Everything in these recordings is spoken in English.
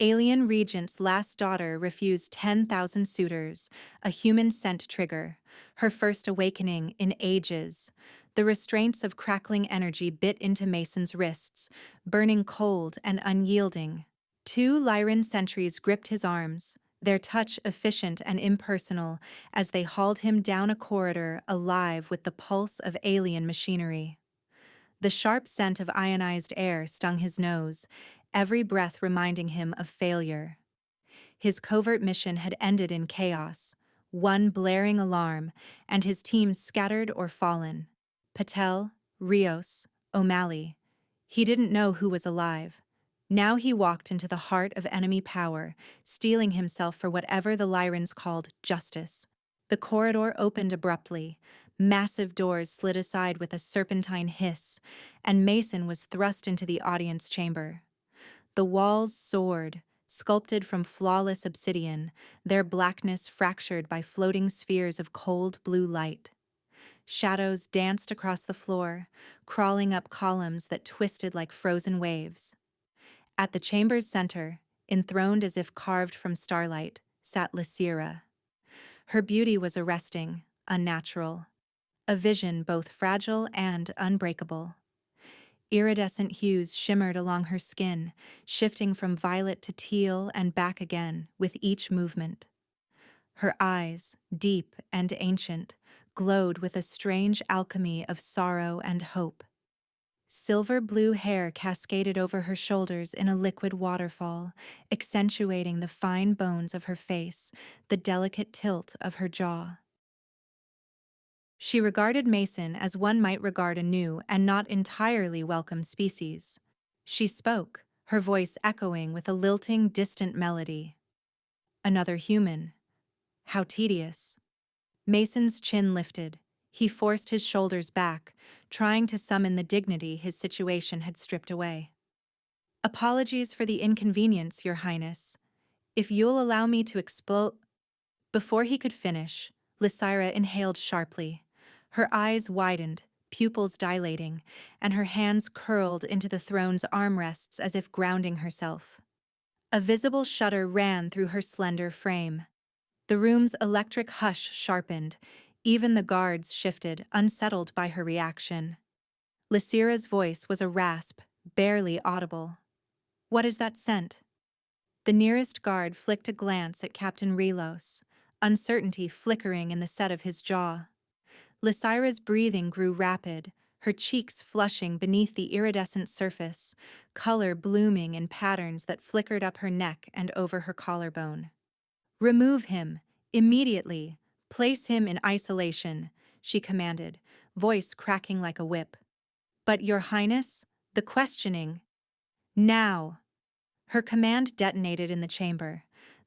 Alien Regent's last daughter refused 10,000 suitors, a human scent trigger, her first awakening in ages. The restraints of crackling energy bit into Mason's wrists, burning cold and unyielding. Two Lyran sentries gripped his arms, their touch efficient and impersonal, as they hauled him down a corridor alive with the pulse of alien machinery. The sharp scent of ionized air stung his nose, every breath reminding him of failure. His covert mission had ended in chaos, one blaring alarm, and his team scattered or fallen. Patel, Rios, O'Malley. He didn't know who was alive. Now he walked into the heart of enemy power, steeling himself for whatever the Lyrans called justice. The corridor opened abruptly. Massive doors slid aside with a serpentine hiss, and Mason was thrust into the audience chamber. The walls soared, sculpted from flawless obsidian, their blackness fractured by floating spheres of cold blue light. Shadows danced across the floor, crawling up columns that twisted like frozen waves. At the chamber's center, enthroned as if carved from starlight, sat Lysira. Her beauty was arresting, unnatural, a vision both fragile and unbreakable. Iridescent hues shimmered along her skin, shifting from violet to teal and back again with each movement. Her eyes, deep and ancient, glowed with a strange alchemy of sorrow and hope. Silver blue hair cascaded over her shoulders in a liquid waterfall, accentuating the fine bones of her face, the delicate tilt of her jaw. She regarded Mason as one might regard a new and not entirely welcome species. She spoke, her voice echoing with a lilting, distant melody. Another human. How tedious. Mason's chin lifted. He forced his shoulders back, trying to summon the dignity his situation had stripped away. Apologies for the inconvenience, Your Highness. If you'll allow me to explode. Before he could finish, Lysira inhaled sharply. Her eyes widened, pupils dilating, and her hands curled into the throne's armrests as if grounding herself. A visible shudder ran through her slender frame. The room's electric hush sharpened. Even the guards shifted, unsettled by her reaction. Lysira's voice was a rasp, barely audible. What is that scent? The nearest guard flicked a glance at Captain Relos, uncertainty flickering in the set of his jaw. Lysira's breathing grew rapid, her cheeks flushing beneath the iridescent surface, color blooming in patterns that flickered up her neck and over her collarbone. Remove him, immediately. Place him in isolation, she commanded, voice cracking like a whip. But, Your Highness, the questioning. Now. Her command detonated in the chamber.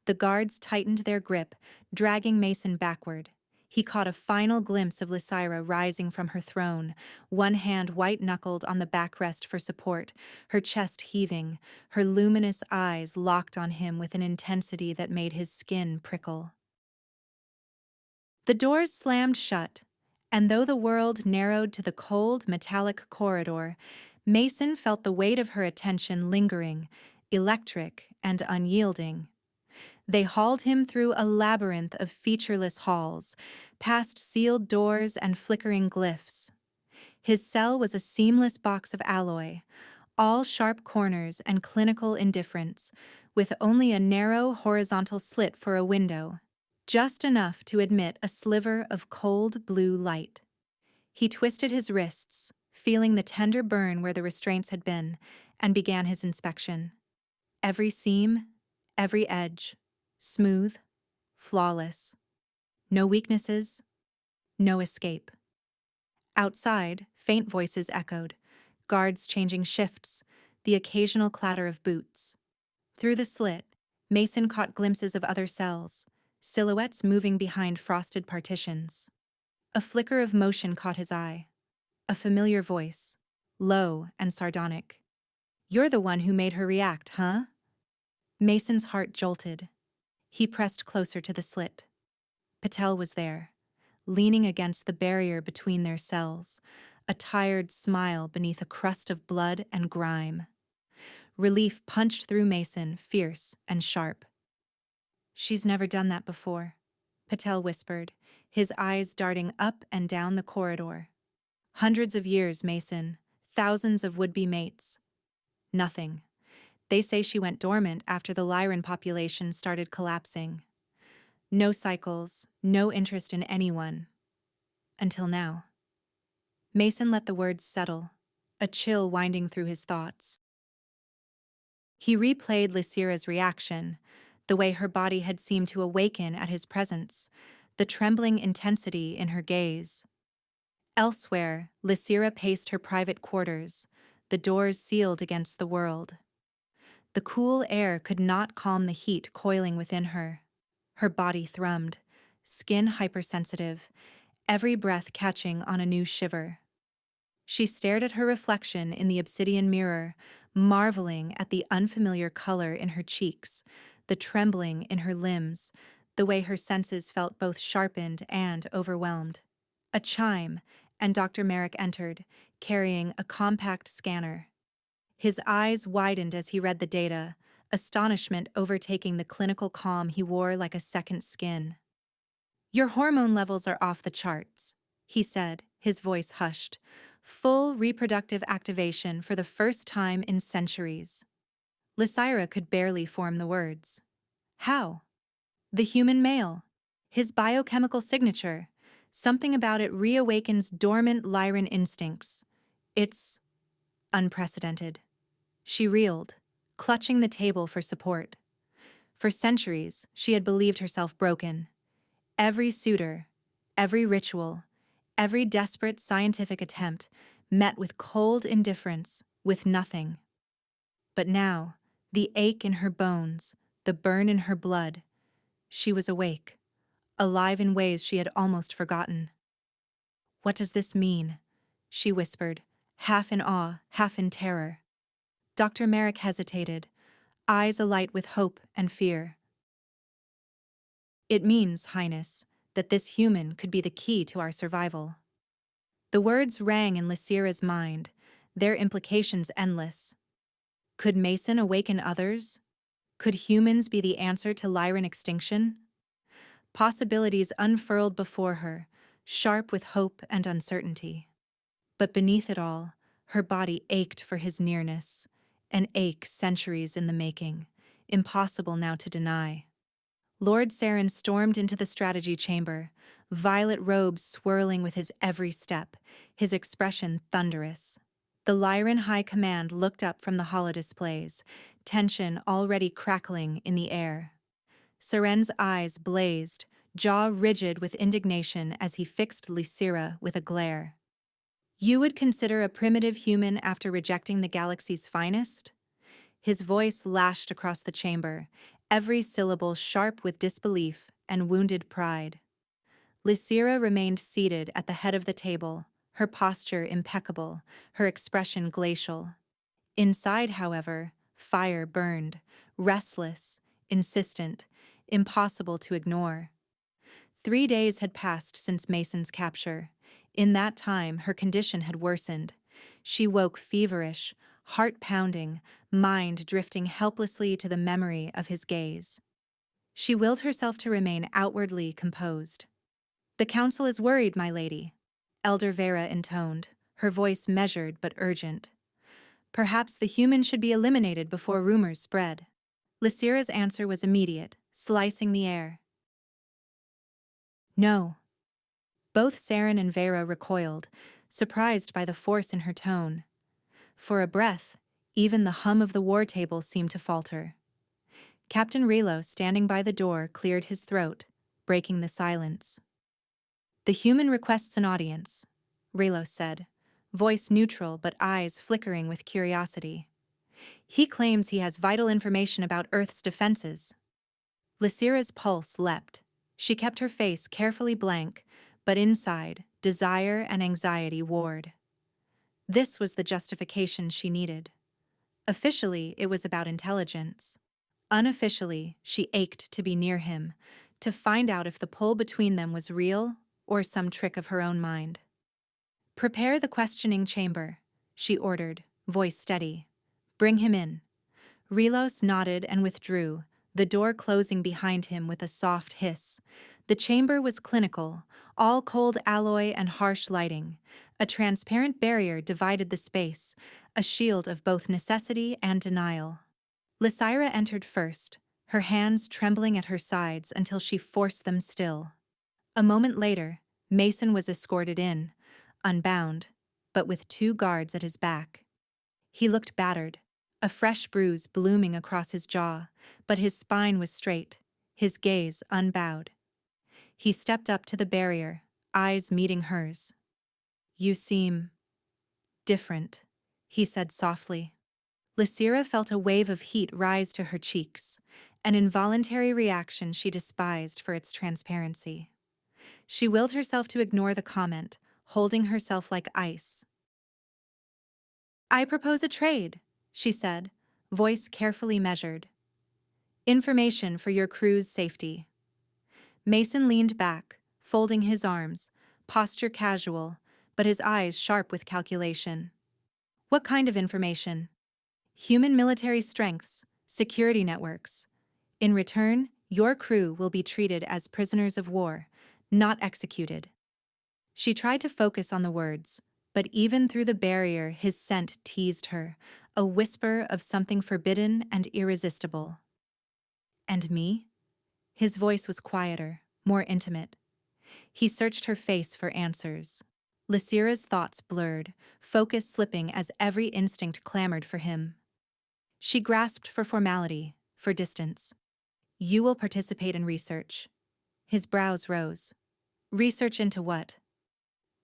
The guards tightened their grip, dragging Mason backward. He caught a final glimpse of Lysira rising from her throne, one hand white-knuckled on the backrest for support, her chest heaving, her luminous eyes locked on him with an intensity that made his skin prickle. The doors slammed shut, and though the world narrowed to the cold, metallic corridor, Mason felt the weight of her attention lingering, electric and unyielding. They hauled him through a labyrinth of featureless halls, past sealed doors and flickering glyphs. His cell was a seamless box of alloy, all sharp corners and clinical indifference, with only a narrow horizontal slit for a window, just enough to admit a sliver of cold blue light. He twisted his wrists, feeling the tender burn where the restraints had been, and began his inspection. Every seam, every edge, smooth, flawless. No weaknesses, no escape. Outside, faint voices echoed, guards changing shifts, the occasional clatter of boots. Through the slit, Mason caught glimpses of other cells, silhouettes moving behind frosted partitions. A flicker of motion caught his eye. A familiar voice, low and sardonic. You're the one who made her react, huh? Mason's heart jolted. He pressed closer to the slit. Patel was there, leaning against the barrier between their cells, a tired smile beneath a crust of blood and grime. Relief punched through Mason, fierce and sharp. "She's never done that before," Patel whispered, his eyes darting up and down the corridor. "Hundreds of years, Mason. Thousands of would-be mates. Nothing. They say she went dormant after the Lyran population started collapsing. No cycles, no interest in anyone. Until now." Mason let the words settle, a chill winding through his thoughts. He replayed Lysira's reaction, the way her body had seemed to awaken at his presence, the trembling intensity in her gaze. Elsewhere, Lysira paced her private quarters, the doors sealed against the world. The cool air could not calm the heat coiling within her. Her body thrummed, skin hypersensitive, every breath catching on a new shiver. She stared at her reflection in the obsidian mirror, marveling at the unfamiliar color in her cheeks, the trembling in her limbs, the way her senses felt both sharpened and overwhelmed. A chime, and Dr. Merrick entered, carrying a compact scanner. His eyes widened as he read the data, astonishment overtaking the clinical calm he wore like a second skin. "Your hormone levels are off the charts," he said, his voice hushed. "Full reproductive activation for the first time in centuries." Lysira could barely form the words. "How?" "The human male. His biochemical signature. Something about it reawakens dormant Lyran instincts. It's unprecedented." She reeled, clutching the table for support. For centuries, she had believed herself broken. Every suitor, every ritual, every desperate scientific attempt met with cold indifference, with nothing. But now, the ache in her bones, the burn in her blood, she was awake, alive in ways she had almost forgotten. "What does this mean?" she whispered, half in awe, half in terror. Dr. Merrick hesitated, eyes alight with hope and fear. "It means, Highness, that this human could be the key to our survival." The words rang in Lysira's mind, their implications endless. Could Mason awaken others? Could humans be the answer to Lyran extinction? Possibilities unfurled before her, sharp with hope and uncertainty. But beneath it all, her body ached for his nearness, an ache centuries in the making, impossible now to deny. Lord Saren stormed into the strategy chamber, violet robes swirling with his every step, his expression thunderous. The Lyran High Command looked up from the holodisplays, tension already crackling in the air. Saren's eyes blazed, jaw rigid with indignation as he fixed Lysira with a glare. "You would consider a primitive human after rejecting the galaxy's finest?" His voice lashed across the chamber, every syllable sharp with disbelief and wounded pride. Lysira remained seated at the head of the table, her posture impeccable, her expression glacial. Inside, however, fire burned, restless, insistent, impossible to ignore. 3 days had passed since Mason's capture. In that time, her condition had worsened. She woke feverish, heart pounding, mind drifting helplessly to the memory of his gaze. She willed herself to remain outwardly composed. "The council is worried, my lady," Elder Vera intoned, her voice measured but urgent. "Perhaps the human should be eliminated before rumors spread." Lysira's answer was immediate, slicing the air. "No." Both Saren and Vera recoiled, surprised by the force in her tone. For a breath, even the hum of the war table seemed to falter. Captain Relo, standing by the door, cleared his throat, breaking the silence. "The human requests an audience," Relo said, voice neutral but eyes flickering with curiosity. "He claims he has vital information about Earth's defenses." Lysira's pulse leapt. She kept her face carefully blank, but inside, desire and anxiety warred. This was the justification she needed. Officially, it was about intelligence. Unofficially, she ached to be near him, to find out if the pull between them was real or some trick of her own mind. "Prepare the questioning chamber," she ordered, voice steady. "Bring him in. Relos nodded and withdrew, the door closing behind him with a soft hiss. The chamber was clinical, all cold alloy and harsh lighting. A transparent barrier divided the space, a shield of both necessity and denial. Lysira entered first, her hands trembling at her sides until she forced them still. A moment later, Mason was escorted in, unbound, but with 2 guards at his back. He looked battered, a fresh bruise blooming across his jaw, but his spine was straight, his gaze unbowed. He stepped up to the barrier, eyes meeting hers. "You seem different," he said softly. Lysira felt a wave of heat rise to her cheeks, an involuntary reaction she despised for its transparency. She willed herself to ignore the comment, holding herself like ice. "I propose a trade," she said, voice carefully measured. "Information for your crew's safety." Mason leaned back, folding his arms, posture casual, but his eyes sharp with calculation. "What kind of information?" "Human military strengths, security networks. In return, your crew will be treated as prisoners of war, not executed." She tried to focus on the words, but even through the barrier his scent teased her, a whisper of something forbidden and irresistible. "And me?" His voice was quieter, more intimate. He searched her face for answers. Lysira's thoughts blurred, focus slipping as every instinct clamored for him. She grasped for formality, for distance. "You will participate in research." His brows rose. "Research into what?"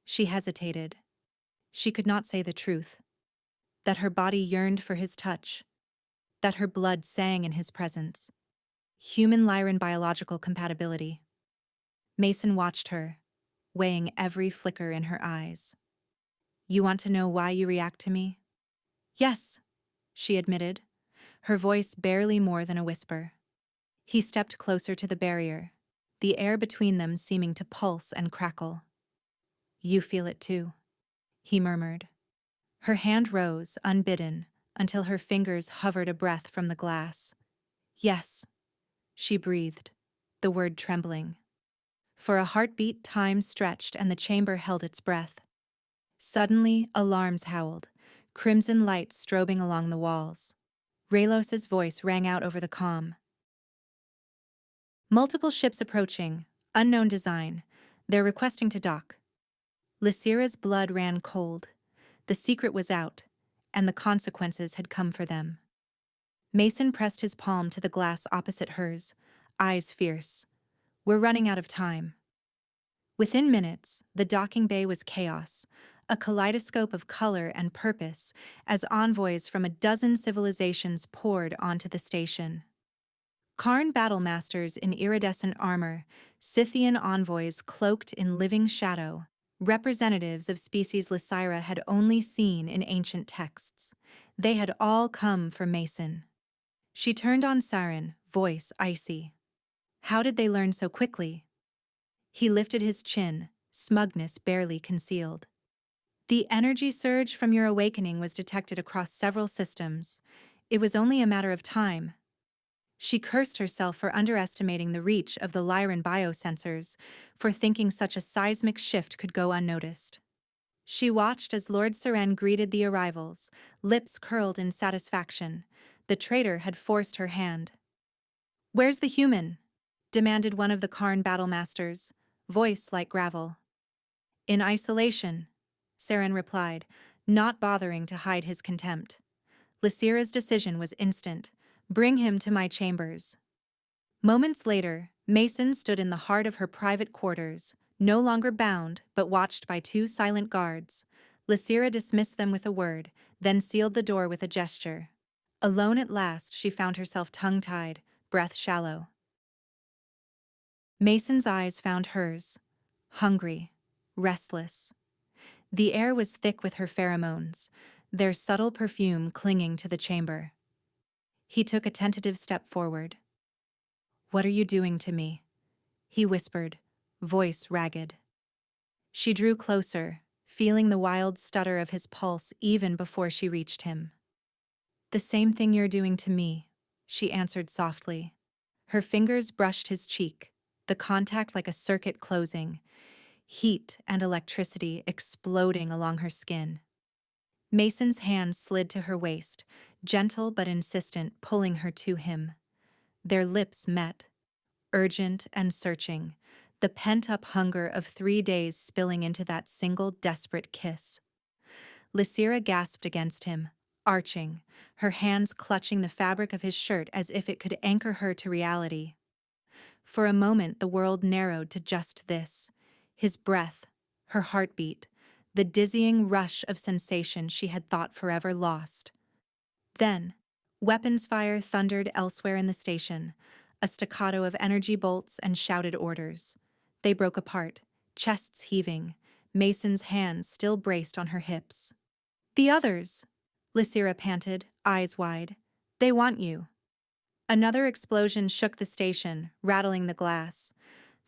She hesitated. She could not say the truth. That her body yearned for his touch. That her blood sang in his presence. Human Lyran biological compatibility. Mason watched her, weighing every flicker in her eyes. "You want to know why you react to me?" "Yes," she admitted, her voice barely more than a whisper. He stepped closer to the barrier, the air between them seeming to pulse and crackle. "You feel it too," he murmured. Her hand rose, unbidden, until her fingers hovered a breath from the glass. "Yes," she breathed, the word trembling. For a heartbeat, time stretched and the chamber held its breath. Suddenly, alarms howled, crimson light strobing along the walls. Raylos's voice rang out over the comm. "Multiple ships approaching, unknown design. They're requesting to dock." Lysira's blood ran cold. The secret was out, and the consequences had come for them. Mason pressed his palm to the glass opposite hers, eyes fierce. "We're running out of time." Within minutes, the docking bay was chaos, a kaleidoscope of color and purpose as envoys from a dozen civilizations poured onto the station. Karn battlemasters in iridescent armor, Scythian envoys cloaked in living shadow, representatives of species Lysira had only seen in ancient texts. They had all come for Mason. She turned on Saren, voice icy. "How did they learn so quickly?" He lifted his chin, smugness barely concealed. "The energy surge from your awakening was detected across several systems. It was only a matter of time." She cursed herself for underestimating the reach of the Lyran biosensors, for thinking such a seismic shift could go unnoticed. She watched as Lord Seren greeted the arrivals, lips curled in satisfaction. The traitor had forced her hand. "Where's the human?" demanded one of the Karn battlemasters, voice like gravel. "In isolation," Seren replied, not bothering to hide his contempt. Lysira's decision was instant. "Bring him to my chambers." Moments later, Mason stood in the heart of her private quarters, no longer bound but watched by 2 silent guards. Lysira dismissed them with a word, then sealed the door with a gesture. Alone at last, she found herself tongue-tied, breath shallow. Mason's eyes found hers, hungry, restless. The air was thick with her pheromones, their subtle perfume clinging to the chamber. He took a tentative step forward. "What are you doing to me?" he whispered, voice ragged. She drew closer, feeling the wild stutter of his pulse even before she reached him. The same thing you're doing to me, she answered softly. Her fingers brushed his cheek, the contact like a circuit closing, heat and electricity exploding along her skin. Mason's hand slid to her waist, gentle but insistent, pulling her to him. Their lips met, urgent and searching, the pent-up hunger of 3 days spilling into that single desperate kiss. Lysira gasped against him, arching, her hands clutching the fabric of his shirt as if it could anchor her to reality. For a moment the world narrowed to just this, his breath, her heartbeat, the dizzying rush of sensation she had thought forever lost. Then, weapons fire thundered elsewhere in the station, a staccato of energy bolts and shouted orders. They broke apart, chests heaving, Mason's hands still braced on her hips. "The others!" Lysira panted, eyes wide. "They want you." Another explosion shook the station, rattling the glass.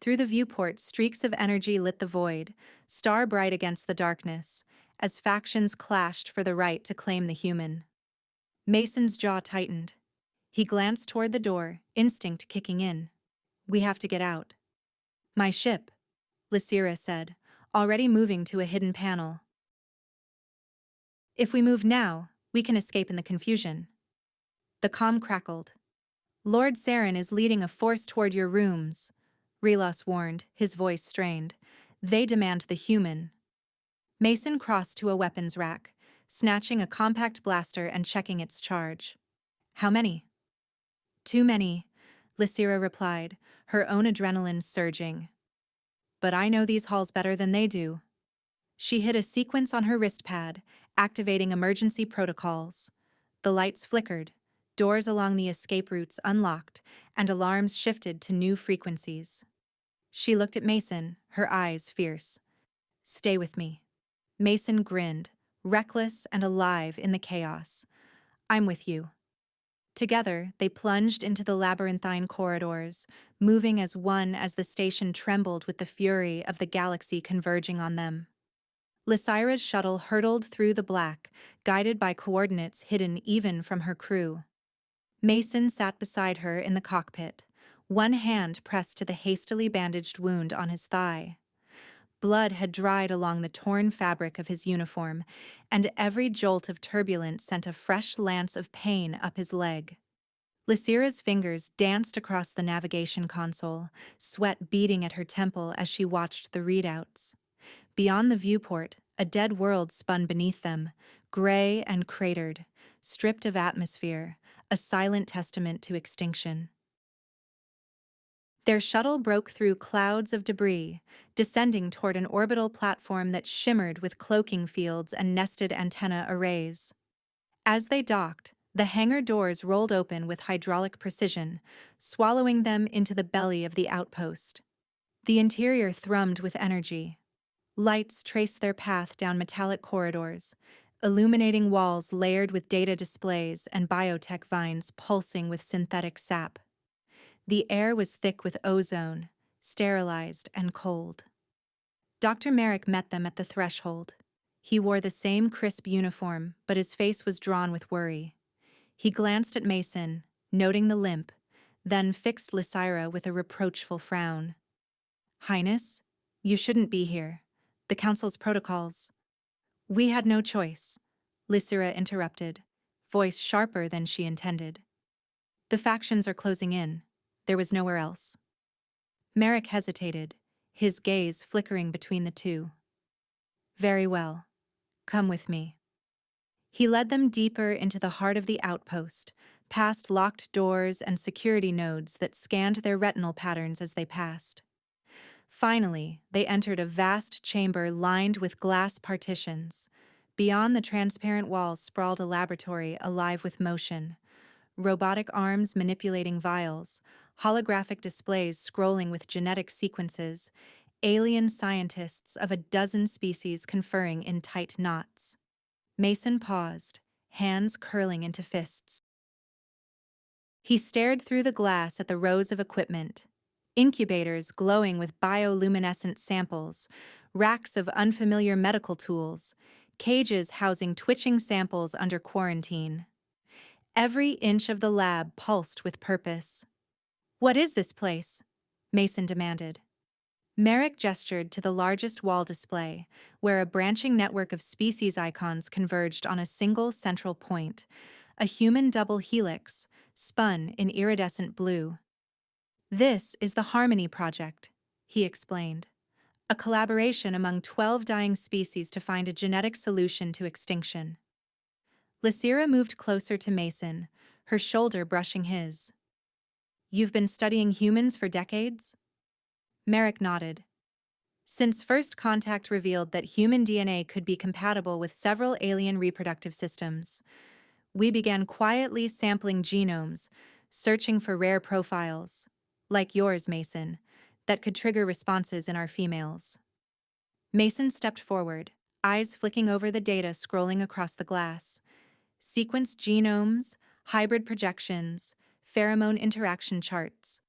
Through the viewport, streaks of energy lit the void, star-bright against the darkness, as factions clashed for the right to claim the human. Mason's jaw tightened. He glanced toward the door, instinct kicking in. "We have to get out." "My ship," Lysira said, already moving to a hidden panel. "If we move now, we can escape in the confusion." The comm crackled. "Lord Saren is leading a force toward your rooms," Relos warned, his voice strained. "They demand the human." Mason crossed to a weapons rack, snatching a compact blaster and checking its charge. "How many?" "Too many," Lysira replied, her own adrenaline surging. "But I know these halls better than they do." She hit a sequence on her wrist pad, activating emergency protocols. The lights flickered, doors along the escape routes unlocked, and alarms shifted to new frequencies. She looked at Mason, her eyes fierce. "Stay with me." Mason grinned, reckless and alive in the chaos. "I'm with you." Together, they plunged into the labyrinthine corridors, moving as one as the station trembled with the fury of the galaxy converging on them. Lysira's shuttle hurtled through the black, guided by coordinates hidden even from her crew. Mason sat beside her in the cockpit, one hand pressed to the hastily bandaged wound on his thigh. Blood had dried along the torn fabric of his uniform, and every jolt of turbulence sent a fresh lance of pain up his leg. Lysira's fingers danced across the navigation console, sweat beating at her temple as she watched the readouts. Beyond the viewport, a dead world spun beneath them, gray and cratered, stripped of atmosphere, a silent testament to extinction. Their shuttle broke through clouds of debris, descending toward an orbital platform that shimmered with cloaking fields and nested antenna arrays. As they docked, the hangar doors rolled open with hydraulic precision, swallowing them into the belly of the outpost. The interior thrummed with energy. Lights traced their path down metallic corridors, illuminating walls layered with data displays and biotech vines pulsing with synthetic sap. The air was thick with ozone, sterilized and cold. Dr. Merrick met them at the threshold. He wore the same crisp uniform, but his face was drawn with worry. He glanced at Mason, noting the limp, then fixed Lysira with a reproachful frown. "Highness, you shouldn't be here. The Council's protocols." "We had no choice," Lysira interrupted, voice sharper than she intended. "The factions are closing in. There was nowhere else." Merrick hesitated, his gaze flickering between the two. "Very well. Come with me." He led them deeper into the heart of the outpost, past locked doors and security nodes that scanned their retinal patterns as they passed. Finally, they entered a vast chamber lined with glass partitions. Beyond the transparent walls sprawled a laboratory alive with motion. Robotic arms manipulating vials, holographic displays scrolling with genetic sequences, alien scientists of a dozen species conferring in tight knots. Mason paused, hands curling into fists. He stared through the glass at the rows of equipment. Incubators glowing with bioluminescent samples, racks of unfamiliar medical tools, cages housing twitching samples under quarantine. Every inch of the lab pulsed with purpose. "What is this place?" Mason demanded. Merrick gestured to the largest wall display, where a branching network of species icons converged on a single central point, a human double helix, spun in iridescent blue. "This is the Harmony Project," he explained. "A collaboration among 12 dying species to find a genetic solution to extinction." Lysira moved closer to Mason, her shoulder brushing his. "You've been studying humans for decades?" Merrick nodded. "Since first contact revealed that human DNA could be compatible with several alien reproductive systems, we began quietly sampling genomes, searching for rare profiles, like yours, Mason, that could trigger responses in our females." Mason stepped forward, eyes flicking over the data scrolling across the glass. Sequenced genomes, hybrid projections, pheromone interaction charts.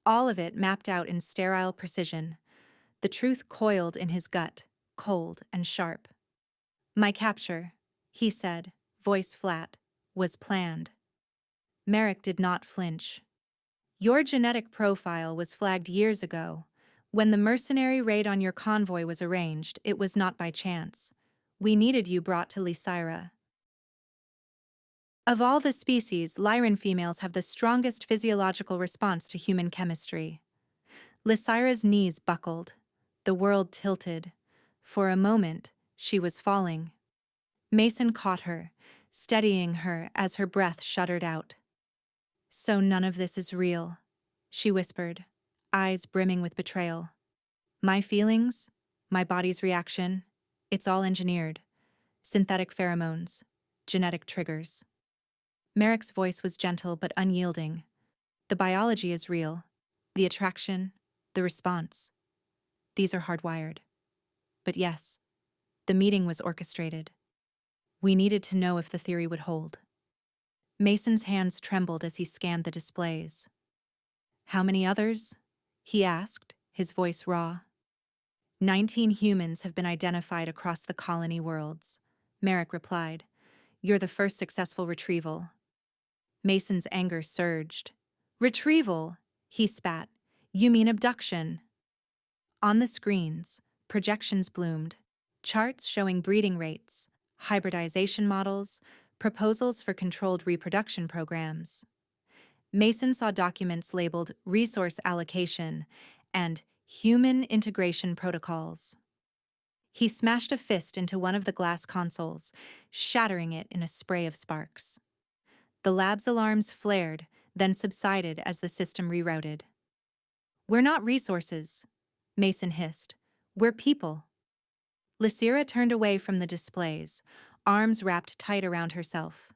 All of it mapped out in sterile precision. The truth coiled in his gut, cold and sharp. "My capture," he said, voice flat, "was planned." Merrick did not flinch. "Your genetic profile was flagged years ago. When the mercenary raid on your convoy was arranged, it was not by chance. We needed you brought to Lysira. Of all the species, Lyran females have the strongest physiological response to human chemistry." Lysira's knees buckled. The world tilted. For a moment, she was falling. Mason caught her, steadying her as her breath shuddered out. "So none of this is real," she whispered, eyes brimming with betrayal. "My feelings, my body's reaction, it's all engineered. Synthetic pheromones, genetic triggers." Merrick's voice was gentle but unyielding. "The biology is real. The attraction, the response. These are hardwired. But yes, the meeting was orchestrated. We needed to know if the theory would hold." Mason's hands trembled as he scanned the displays. "How many others?" he asked, his voice raw. 19 humans have been identified across the colony worlds," Merrick replied. "You're the first successful retrieval." Mason's anger surged. "Retrieval?" he spat. "You mean abduction?" On the screens, projections bloomed, charts showing breeding rates, hybridization models, proposals for controlled reproduction programs. Mason saw documents labeled resource allocation and human integration protocols. He smashed a fist into one of the glass consoles, shattering it in a spray of sparks. The lab's alarms flared, then subsided as the system rerouted. "We're not resources," Mason hissed. "We're people." Lysira turned away from the displays, arms wrapped tight around herself.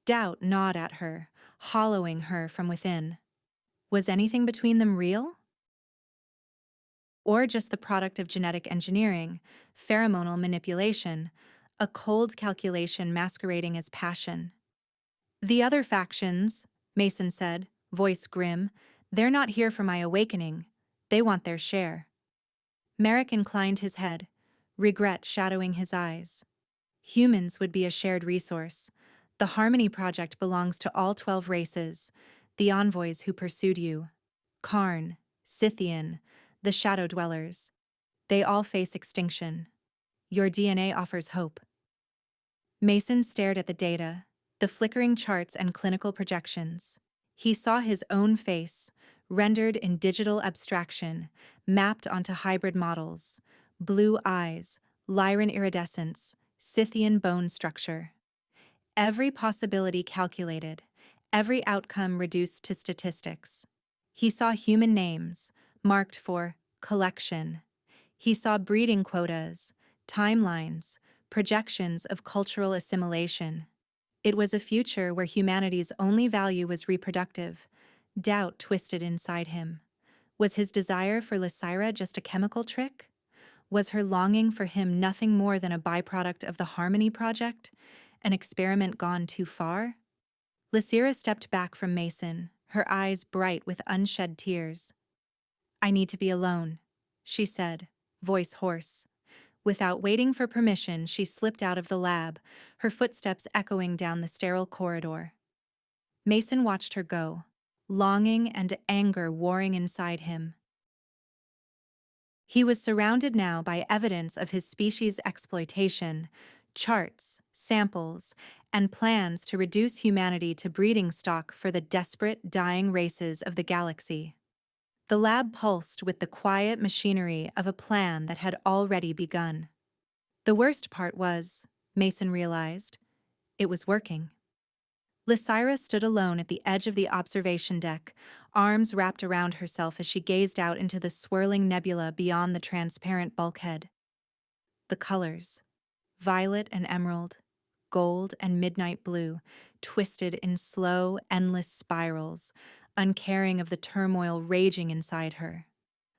Doubt gnawed at her, hollowing her from within. Was anything between them real? Or just the product of genetic engineering, pheromonal manipulation, a cold calculation masquerading as passion? "The other factions," Mason said, voice grim, "they're not here for my awakening. They want their share." Merrick inclined his head, regret shadowing his eyes. "Humans would be a shared resource. The Harmony Project belongs to all 12 races, the envoys who pursued you. Karn, Scythian, the Shadow Dwellers. They all face extinction. Your DNA offers hope." Mason stared at the data, the flickering charts and clinical projections. He saw his own face, rendered in digital abstraction, mapped onto hybrid models, blue eyes, Lyran iridescence, Scythian bone structure. Every possibility calculated, every outcome reduced to statistics. He saw human names, marked for collection. He saw breeding quotas, timelines, projections of cultural assimilation. It was a future where humanity's only value was reproductive. Doubt twisted inside him. Was his desire for Lysira just a chemical trick? Was her longing for him nothing more than a byproduct of the Harmony Project? An experiment gone too far? Lysira stepped back from Mason, her eyes bright with unshed tears. "I need to be alone," she said, voice hoarse. Without waiting for permission, she slipped out of the lab, her footsteps echoing down the sterile corridor. Mason watched her go, longing and anger warring inside him. He was surrounded now by evidence of his species' exploitation, charts, samples, and plans to reduce humanity to breeding stock for the desperate, dying races of the galaxy. The lab pulsed with the quiet machinery of a plan that had already begun. The worst part was, Mason realized, it was working. Lysira stood alone at the edge of the observation deck, arms wrapped around herself as she gazed out into the swirling nebula beyond the transparent bulkhead. The colors, violet and emerald, gold and midnight blue, twisted in slow, endless spirals, uncaring of the turmoil raging inside her.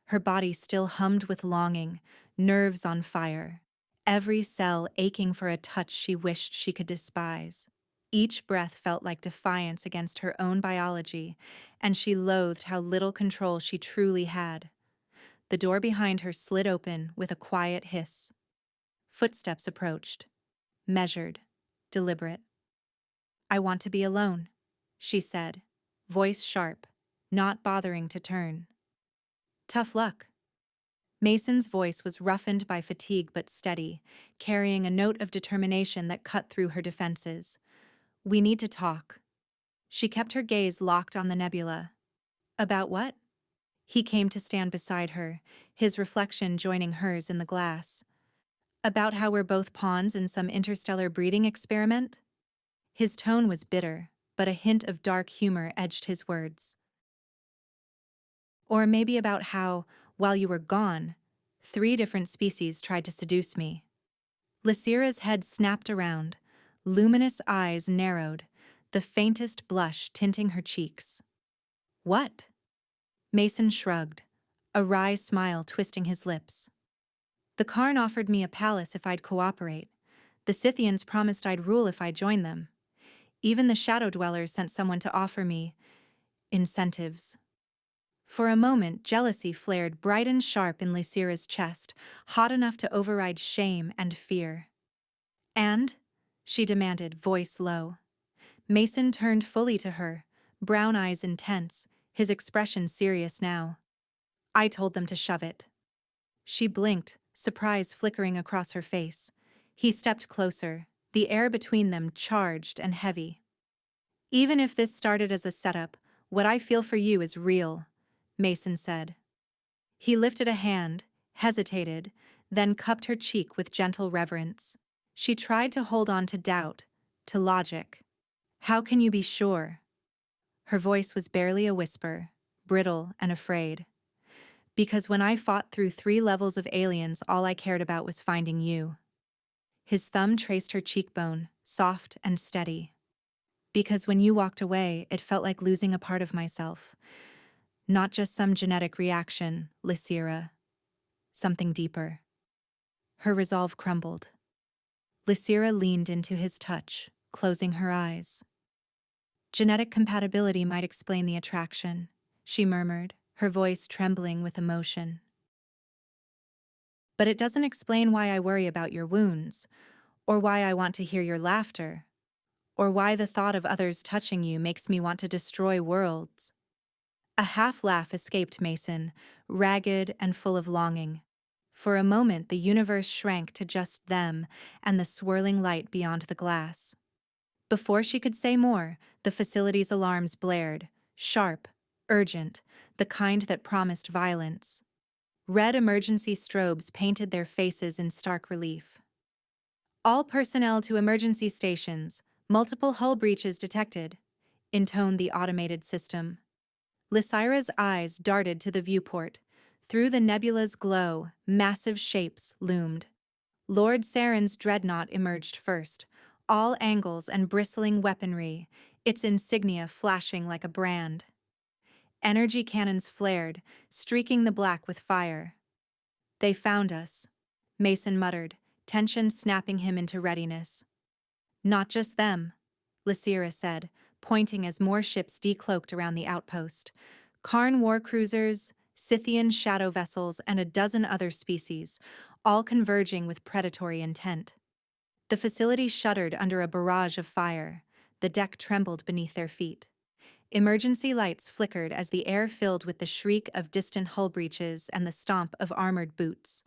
Her body still hummed with longing, nerves on fire, every cell aching for a touch she wished she could despise. Each breath felt like defiance against her own biology, and she loathed how little control she truly had. The door behind her slid open with a quiet hiss. Footsteps approached, measured, deliberate. "I want to be alone," she said, voice sharp, not bothering to turn. "Tough luck." Mason's voice was roughened by fatigue but steady, carrying a note of determination that cut through her defenses. "We need to talk." She kept her gaze locked on the nebula. "About what?" He came to stand beside her, his reflection joining hers in the glass. "About how we're both pawns in some interstellar breeding experiment?" His tone was bitter, but a hint of dark humor edged his words. "Or maybe about how, while you were gone, 3 different species tried to seduce me." Lysira's head snapped around, luminous eyes narrowed, the faintest blush tinting her cheeks. "What?" Mason shrugged, a wry smile twisting his lips. "The Karn offered me a palace if I'd cooperate. The Scythians promised I'd rule if I joined them. Even the Shadow Dwellers sent someone to offer me incentives." For a moment, jealousy flared bright and sharp in Lysira's chest, hot enough to override shame and fear. "And?" she demanded, voice low. Mason turned fully to her, brown eyes intense, his expression serious now. "I told them to shove it." She blinked, surprise flickering across her face. He stepped closer, the air between them charged and heavy. "Even if this started as a setup, what I feel for you is real," Mason said. He lifted a hand, hesitated, then cupped her cheek with gentle reverence. She tried to hold on to doubt, to logic. "How can you be sure?" Her voice was barely a whisper, brittle and afraid. "Because when I fought through 3 levels of aliens, all I cared about was finding you." His thumb traced her cheekbone, soft and steady. "Because when you walked away, it felt like losing a part of myself. Not just some genetic reaction, Lysira. Something deeper." Her resolve crumbled. Lysira leaned into his touch, closing her eyes. "Genetic compatibility might explain the attraction," she murmured, her voice trembling with emotion. "But it doesn't explain why I worry about your wounds, or why I want to hear your laughter, or why the thought of others touching you makes me want to destroy worlds." A half laugh escaped Mason, ragged and full of longing. For a moment the universe shrank to just them and the swirling light beyond the glass. Before she could say more, the facility's alarms blared, sharp, urgent, the kind that promised violence. Red emergency strobes painted their faces in stark relief. "All personnel to emergency stations, multiple hull breaches detected," intoned the automated system. Lysira's eyes darted to the viewport. Through the nebula's glow, massive shapes loomed. Lord Saren's dreadnought emerged first, all angles and bristling weaponry, its insignia flashing like a brand. Energy cannons flared, streaking the black with fire. "They found us," Mason muttered, tension snapping him into readiness. "Not just them," Lysira said, pointing as more ships decloaked around the outpost. "Karn war cruisers, Scythian shadow vessels, and a dozen other species, all converging with predatory intent." The facility shuddered under a barrage of fire. The deck trembled beneath their feet. Emergency lights flickered as the air filled with the shriek of distant hull breaches and the stomp of armored boots.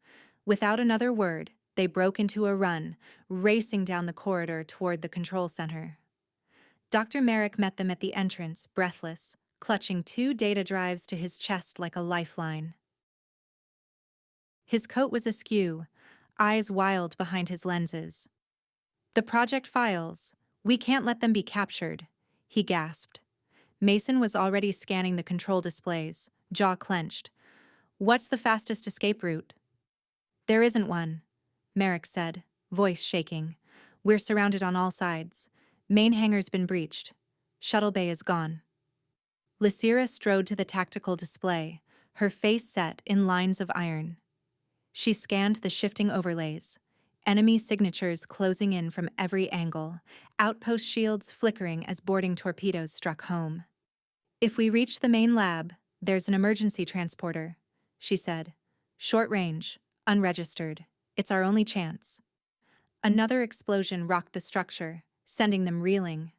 Without another word, they broke into a run, racing down the corridor toward the control center. Dr. Merrick met them at the entrance, breathless, clutching two data drives to his chest like a lifeline. His coat was askew, eyes wild behind his lenses. "The project files. We can't let them be captured," he gasped. Mason was already scanning the control displays, jaw clenched. "What's the fastest escape route?" "There isn't one," Merrick said, voice shaking. "We're surrounded on all sides. Main hangar's been breached. Shuttle bay is gone." Lysira strode to the tactical display, her face set in lines of iron. She scanned the shifting overlays, enemy signatures closing in from every angle, outpost shields flickering as boarding torpedoes struck home. "If we reach the main lab, there's an emergency transporter," she said. "Short range, unregistered. It's our only chance." Another explosion rocked the structure, sending them reeling.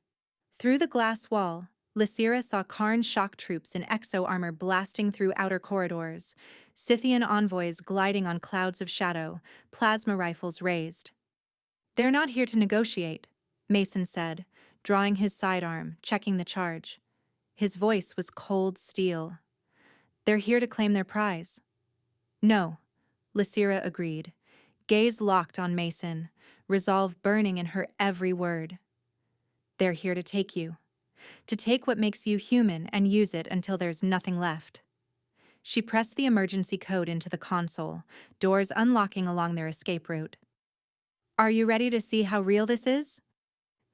Through the glass wall, Lysira saw Karn shock troops in exo-armor blasting through outer corridors, Scythian envoys gliding on clouds of shadow, plasma rifles raised. "They're not here to negotiate," Mason said, drawing his sidearm, checking the charge. His voice was cold steel. "They're here to claim their prize." "No," Lysira agreed, gaze locked on Mason, resolve burning in her every word. "They're here to take you. To take what makes you human and use it until there's nothing left." She pressed the emergency code into the console, doors unlocking along their escape route. "Are you ready to see how real this is?"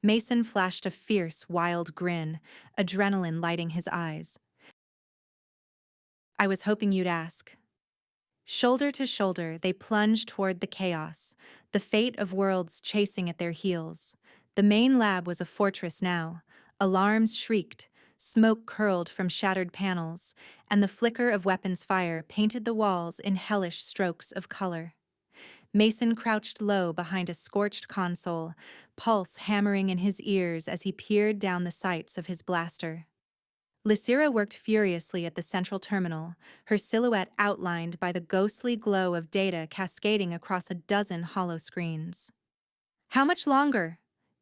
Mason flashed a fierce, wild grin, adrenaline lighting his eyes. "I was hoping you'd ask." Shoulder to shoulder, they plunged toward the chaos, the fate of worlds chasing at their heels. The main lab was a fortress now. Alarms shrieked, smoke curled from shattered panels, and the flicker of weapons fire painted the walls in hellish strokes of color. Mason crouched low behind a scorched console, pulse hammering in his ears as he peered down the sights of his blaster. Lysira worked furiously at the central terminal, her silhouette outlined by the ghostly glow of data cascading across a dozen hollow screens. "How much longer?"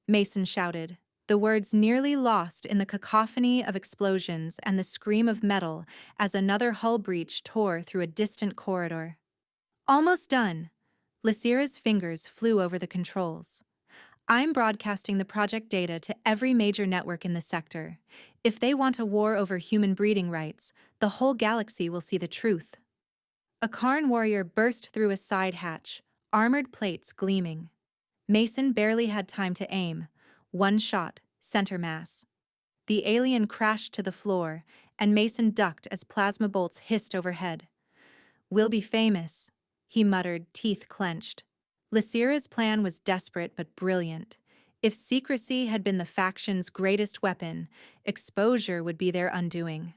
Mason shouted, the words nearly lost in the cacophony of explosions and the scream of metal as another hull breach tore through a distant corridor. "Almost done." Lysira's fingers flew over the controls. "I'm broadcasting the project data to every major network in the sector. If they want a war over human breeding rights, the whole galaxy will see the truth." A Karn warrior burst through a side hatch, armored plates gleaming. Mason barely had time to aim. One shot, center mass. The alien crashed to the floor, and Mason ducked as plasma bolts hissed overhead. "We'll be famous," he muttered, teeth clenched. Lysira's plan was desperate but brilliant. If secrecy had been the faction's greatest weapon, exposure would be their undoing.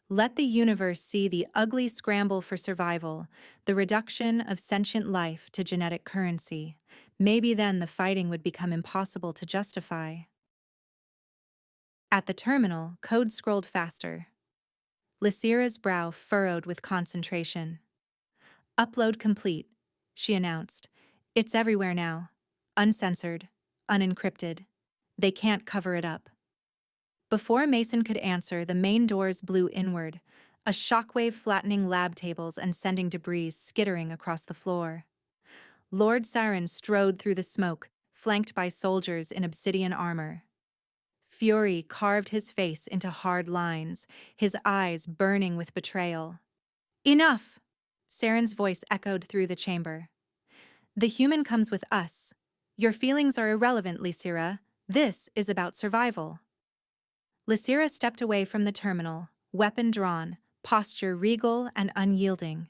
Let the universe see the ugly scramble for survival, the reduction of sentient life to genetic currency. Maybe then the fighting would become impossible to justify. At the terminal, code scrolled faster. Lysira's brow furrowed with concentration. "Upload complete," she announced. "It's everywhere now. Uncensored, unencrypted. They can't cover it up." Before Mason could answer, the main doors blew inward, a shockwave flattening lab tables and sending debris skittering across the floor. Lord Saren strode through the smoke, flanked by soldiers in obsidian armor. Fury carved his face into hard lines, his eyes burning with betrayal. "Enough!" Saren's voice echoed through the chamber. "The human comes with us. Your feelings are irrelevant, Lysira. This is about survival." Lysira stepped away from the terminal, weapon drawn, posture regal and unyielding.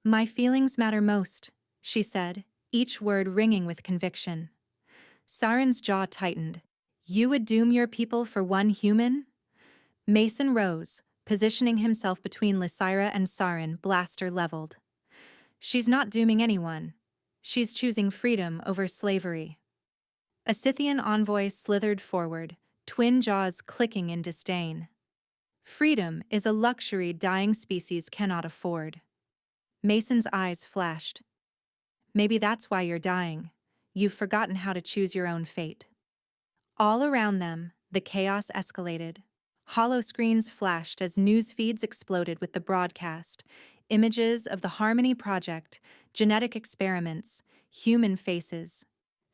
"My feelings matter most," she said, each word ringing with conviction. Saren's jaw tightened. "You would doom your people for one human?" Mason rose, positioning himself between Lysira and Saren, blaster leveled. "She's not dooming anyone. She's choosing freedom over slavery." A Scythian envoy slithered forward, twin jaws clicking in disdain. Freedom is a luxury dying species cannot afford. Mason's eyes flashed. Maybe that's why you're dying. You've forgotten how to choose your own fate. All around them, the chaos escalated. Hollow screens flashed as news feeds exploded with the broadcast. Images of the Harmony Project, genetic experiments, human faces.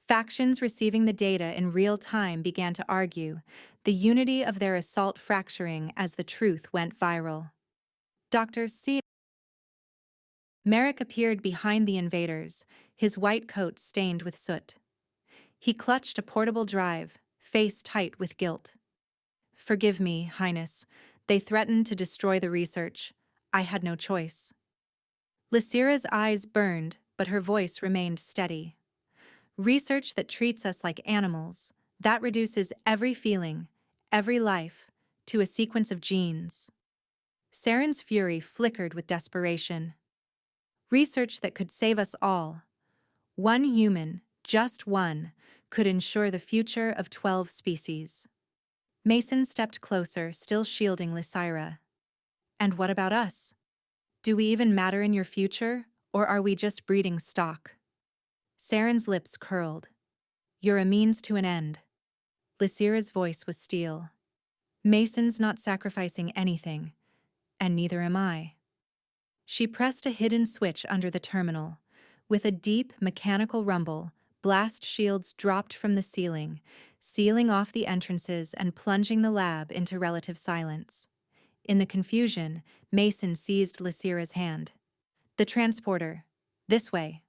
Factions receiving the data in real time began to argue, the unity of their assault fracturing as the truth went viral. Dr. C. Merrick appeared behind the invaders, his white coat stained with soot. He clutched a portable drive, face tight with guilt. Forgive me, Highness. They threatened to destroy the research. I had no choice. Lysira's eyes burned, but her voice remained steady. Research that treats us like animals, that reduces every feeling, every life, to a sequence of genes. Saren's fury flickered with desperation. Research that could save us all. One human, just one, could ensure the future of 12 species. Mason stepped closer, still shielding Lysira. And what about us? Do we even matter in your future, or are we just breeding stock? Saren's lips curled. You're a means to an end. Lysira's voice was steel. Mason's not sacrificing anything, and neither am I. She pressed a hidden switch under the terminal. With a deep, mechanical rumble, blast shields dropped from the ceiling, sealing off the entrances and plunging the lab into relative silence. In the confusion, Mason seized Lysira's hand. The transporter. This way.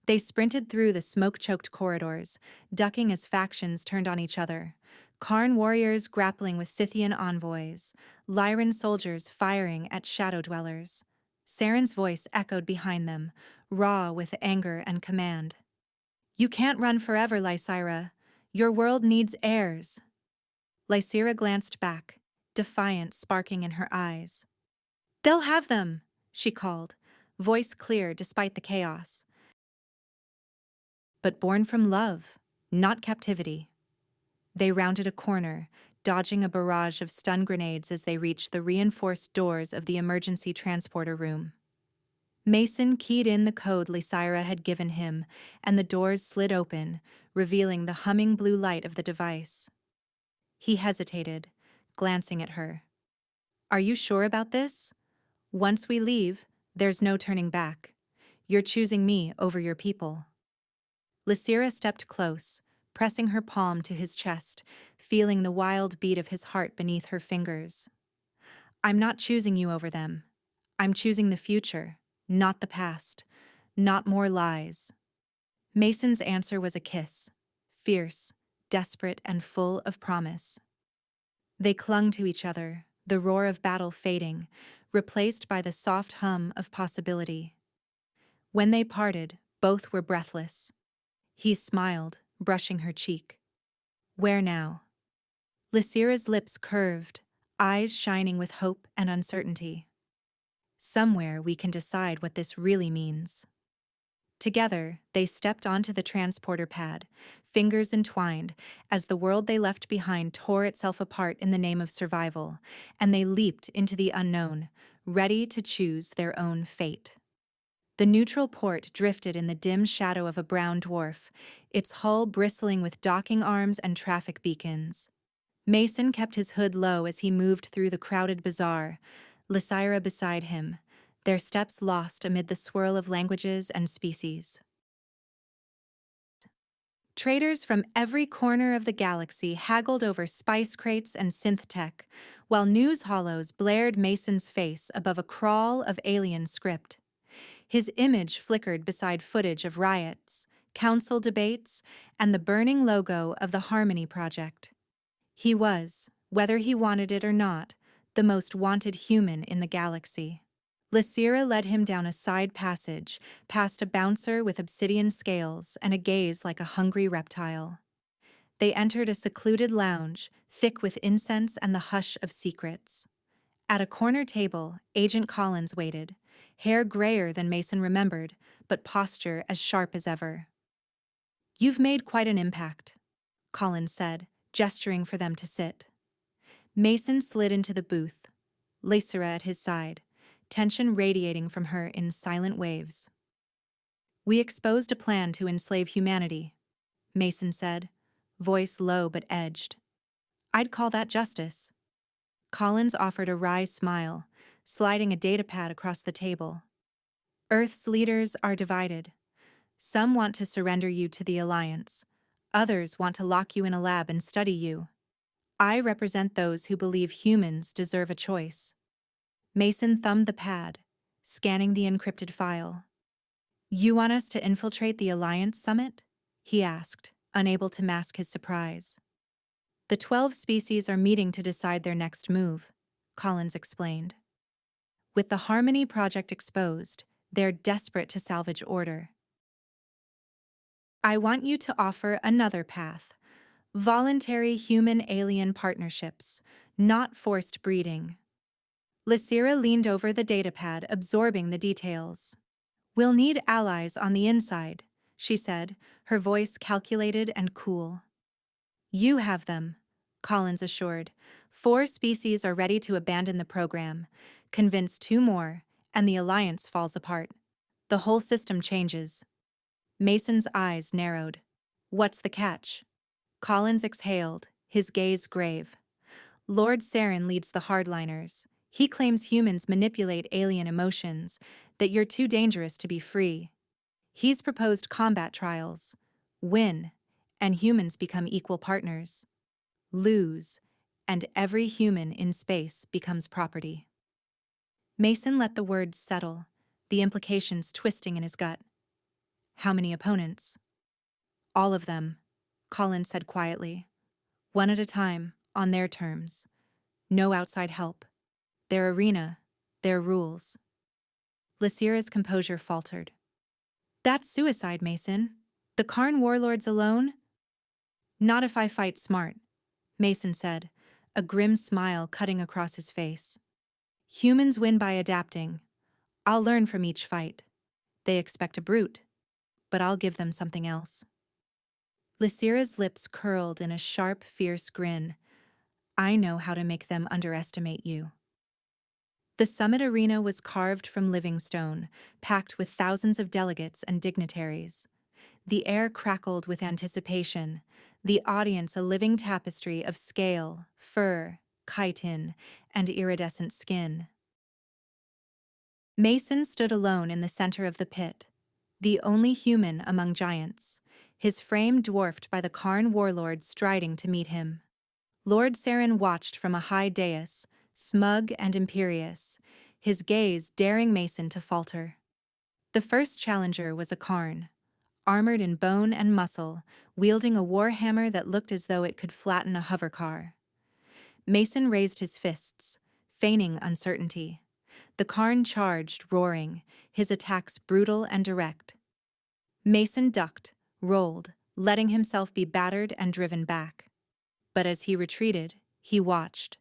They sprinted through the smoke-choked corridors, ducking as factions turned on each other. Karn warriors grappling with Scythian envoys, Lyran soldiers firing at shadow dwellers. Saren's voice echoed behind them, raw with anger and command. You can't run forever, Lysira. Your world needs heirs. Lysira glanced back, defiance sparking in her eyes. They'll have them, she called, voice clear despite the chaos. But born from love, not captivity. They rounded a corner, dodging a barrage of stun grenades as they reached the reinforced doors of the emergency transporter room. Mason keyed in the code Lysira had given him, and the doors slid open, revealing the humming blue light of the device. He hesitated, glancing at her. Are you sure about this? Once we leave, there's no turning back. You're choosing me over your people. Lysira stepped close, pressing her palm to his chest, feeling the wild beat of his heart beneath her fingers. I'm not choosing you over them. I'm choosing the future, not the past, not more lies. Mason's answer was a kiss, fierce, desperate, and full of promise. They clung to each other, the roar of battle fading, replaced by the soft hum of possibility. When they parted, both were breathless. He smiled, brushing her cheek. Where now? Lysira's lips curved, eyes shining with hope and uncertainty. Somewhere we can decide what this really means. Together, they stepped onto the transporter pad, fingers entwined, as the world they left behind tore itself apart in the name of survival, and they leaped into the unknown, ready to choose their own fate. The neutral port drifted in the dim shadow of a brown dwarf, its hull bristling with docking arms and traffic beacons. Mason kept his hood low as he moved through the crowded bazaar, Lysira beside him, their steps lost amid the swirl of languages and species. Traders from every corner of the galaxy haggled over spice crates and synth tech, while news hollows blared Mason's face above a crawl of alien script. His image flickered beside footage of riots, council debates, and the burning logo of the Harmony Project. He was, whether he wanted it or not, the most wanted human in the galaxy. Lysira led him down a side passage, past a bouncer with obsidian scales and a gaze like a hungry reptile. They entered a secluded lounge, thick with incense and the hush of secrets. At a corner table, Agent Collins waited, hair grayer than Mason remembered, but posture as sharp as ever. You've made quite an impact, Collins said, gesturing for them to sit. Mason slid into the booth, Lysera at his side, tension radiating from her in silent waves. "We exposed a plan to enslave humanity," Mason said, voice low but edged. "I'd call that justice." Collins offered a wry smile, sliding a datapad across the table. "Earth's leaders are divided. Some want to surrender you to the Alliance. Others want to lock you in a lab and study you. I represent those who believe humans deserve a choice." Mason thumbed the pad, scanning the encrypted file. "You want us to infiltrate the Alliance summit?" he asked, unable to mask his surprise. "The 12 species are meeting to decide their next move," Collins explained. "With the Harmony Project exposed, they're desperate to salvage order. I want you to offer another path. Voluntary human-alien partnerships, not forced breeding." Lysera leaned over the datapad, absorbing the details. "We'll need allies on the inside," she said, her voice calculated and cool. "You have them," Collins assured. 4 species are ready to abandon the program. Convince 2 more, and the Alliance falls apart. The whole system changes. Mason's eyes narrowed. "What's the catch?" Collins exhaled, his gaze grave. "Lord Saren leads the hardliners. He claims humans manipulate alien emotions, that you're too dangerous to be free. He's proposed combat trials. Win, and humans become equal partners. Lose, and every human in space becomes property." Mason let the words settle, the implications twisting in his gut. "How many opponents?" "All of them," Collins said quietly. "One at a time, on their terms. No outside help. Their arena, their rules." Lysera's composure faltered. "That's suicide, Mason. The Karn warlords alone?" "Not if I fight smart," Mason said, a grim smile cutting across his face. "Humans win by adapting. I'll learn from each fight. They expect a brute, but I'll give them something else." Lysera's lips curled in a sharp, fierce grin. "I know how to make them underestimate you." The summit arena was carved from living stone, packed with thousands of delegates and dignitaries. The air crackled with anticipation, the audience a living tapestry of scale, fur, chitin, and iridescent skin. Mason stood alone in the center of the pit, the only human among giants, his frame dwarfed by the Karn warlord striding to meet him. Lord Saren watched from a high dais, smug and imperious, his gaze daring Mason to falter. The first challenger was a Karn, armored in bone and muscle, wielding a warhammer that looked as though it could flatten a hovercar. Mason raised his fists, feigning uncertainty. The Karn charged, roaring, his attacks brutal and direct. Mason ducked, rolled, letting himself be battered and driven back. But as he retreated, he watched,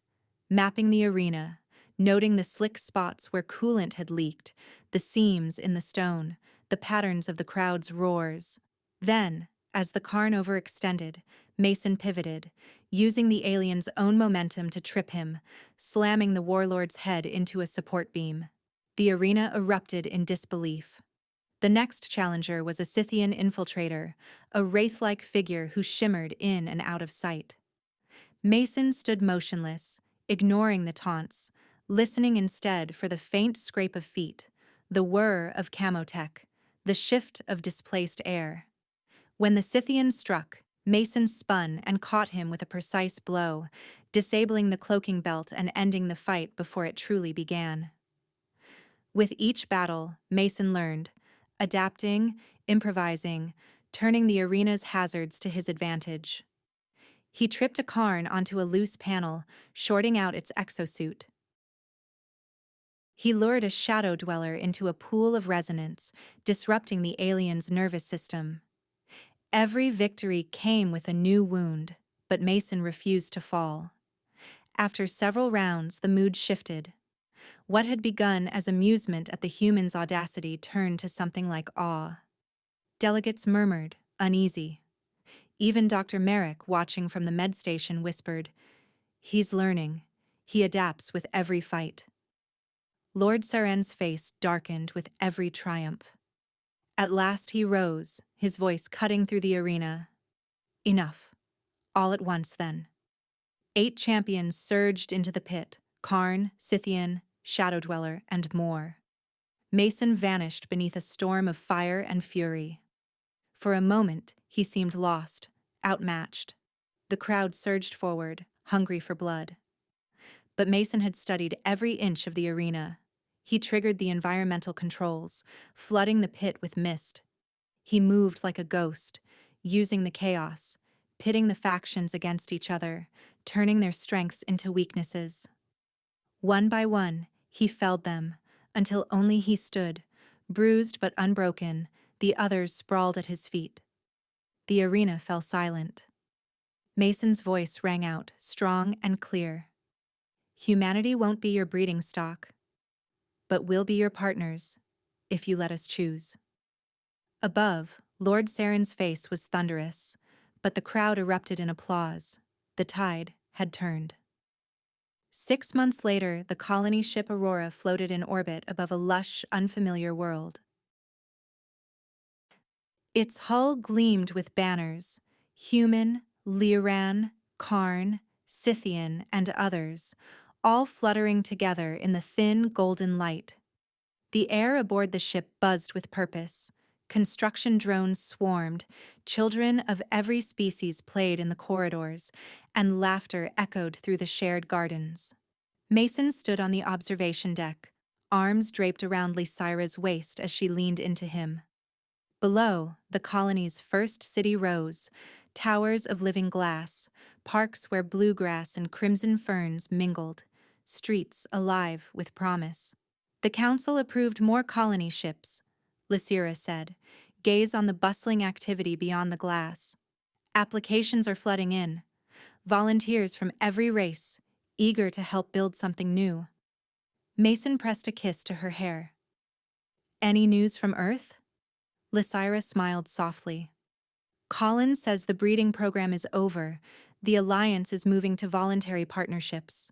mapping the arena, noting the slick spots where coolant had leaked, the seams in the stone, the patterns of the crowd's roars. Then, as the Karn overextended, Mason pivoted, using the alien's own momentum to trip him, slamming the warlord's head into a support beam. The arena erupted in disbelief. The next challenger was a Scythian infiltrator, a wraith-like figure who shimmered in and out of sight. Mason stood motionless, ignoring the taunts, listening instead for the faint scrape of feet, the whir of camotech, the shift of displaced air. When the Scythian struck, Mason spun and caught him with a precise blow, disabling the cloaking belt and ending the fight before it truly began. With each battle, Mason learned, adapting, improvising, turning the arena's hazards to his advantage. He tripped a Karn onto a loose panel, shorting out its exosuit. He lured a shadow dweller into a pool of resonance, disrupting the alien's nervous system. Every victory came with a new wound, but Mason refused to fall. After several rounds, the mood shifted. What had begun as amusement at the human's audacity turned to something like awe. Delegates murmured, uneasy. Even Dr. Merrick, watching from the med station, whispered, "He's learning. He adapts with every fight. Lord Saren's face darkened with every triumph. At last he rose, his voice cutting through the arena. Enough. All at once, then. 8 champions surged into the pit: Karn, Scythian, Shadow Dweller, and more. Mason vanished beneath a storm of fire and fury. For a moment, he seemed lost, outmatched. The crowd surged forward, hungry for blood. But Mason had studied every inch of the arena. He triggered the environmental controls, flooding the pit with mist. He moved like a ghost, using the chaos, pitting the factions against each other, turning their strengths into weaknesses. One by one, he felled them, until only he stood, bruised but unbroken, the others sprawled at his feet. The arena fell silent. Mason's voice rang out, strong and clear. Humanity won't be your breeding stock, but we'll be your partners, if you let us choose. Above, Lord Saren's face was thunderous, but the crowd erupted in applause. The tide had turned. 6 months later, the colony ship Aurora floated in orbit above a lush, unfamiliar world. Its hull gleamed with banners: human, Liran, Karn, Scythian, and others, all fluttering together in the thin, golden light. The air aboard the ship buzzed with purpose. Construction drones swarmed, children of every species played in the corridors, and laughter echoed through the shared gardens. Mason stood on the observation deck, arms draped around Lysira's waist as she leaned into him. Below, the colony's first city rose, towers of living glass, parks where bluegrass and crimson ferns mingled, streets alive with promise. The council approved more colony ships, Lysira said. Gaze on the bustling activity beyond the glass. Applications are flooding in. Volunteers from every race, eager to help build something new. Mason pressed a kiss to her hair. Any news from Earth? Lysira smiled softly. Collins says the breeding program is over. The Alliance is moving to voluntary partnerships.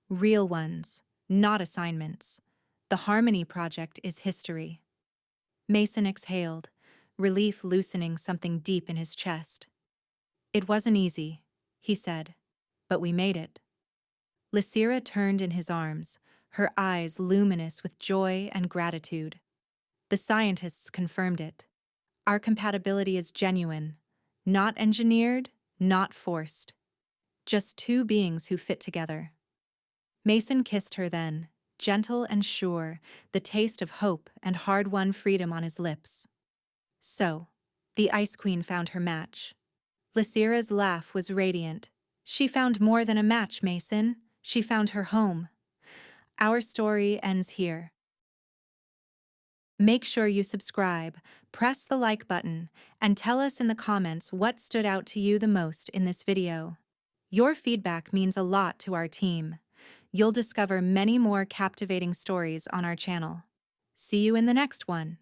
Real ones, not assignments. The Harmony Project is history. Mason exhaled, relief loosening something deep in his chest. It wasn't easy, he said, but we made it. Lysira turned in his arms, her eyes luminous with joy and gratitude. The scientists confirmed it. Our compatibility is genuine, not engineered, not forced. Just 2 beings who fit together. Mason kissed her then, gentle and sure, the taste of hope and hard-won freedom on his lips. So, the Ice Queen found her match. Lysira's laugh was radiant. She found more than a match, Mason. She found her home. Our story ends here. Make sure you subscribe, press the like button, and tell us in the comments what stood out to you the most in this video. Your feedback means a lot to our team. You'll discover many more captivating stories on our channel. See you in the next one.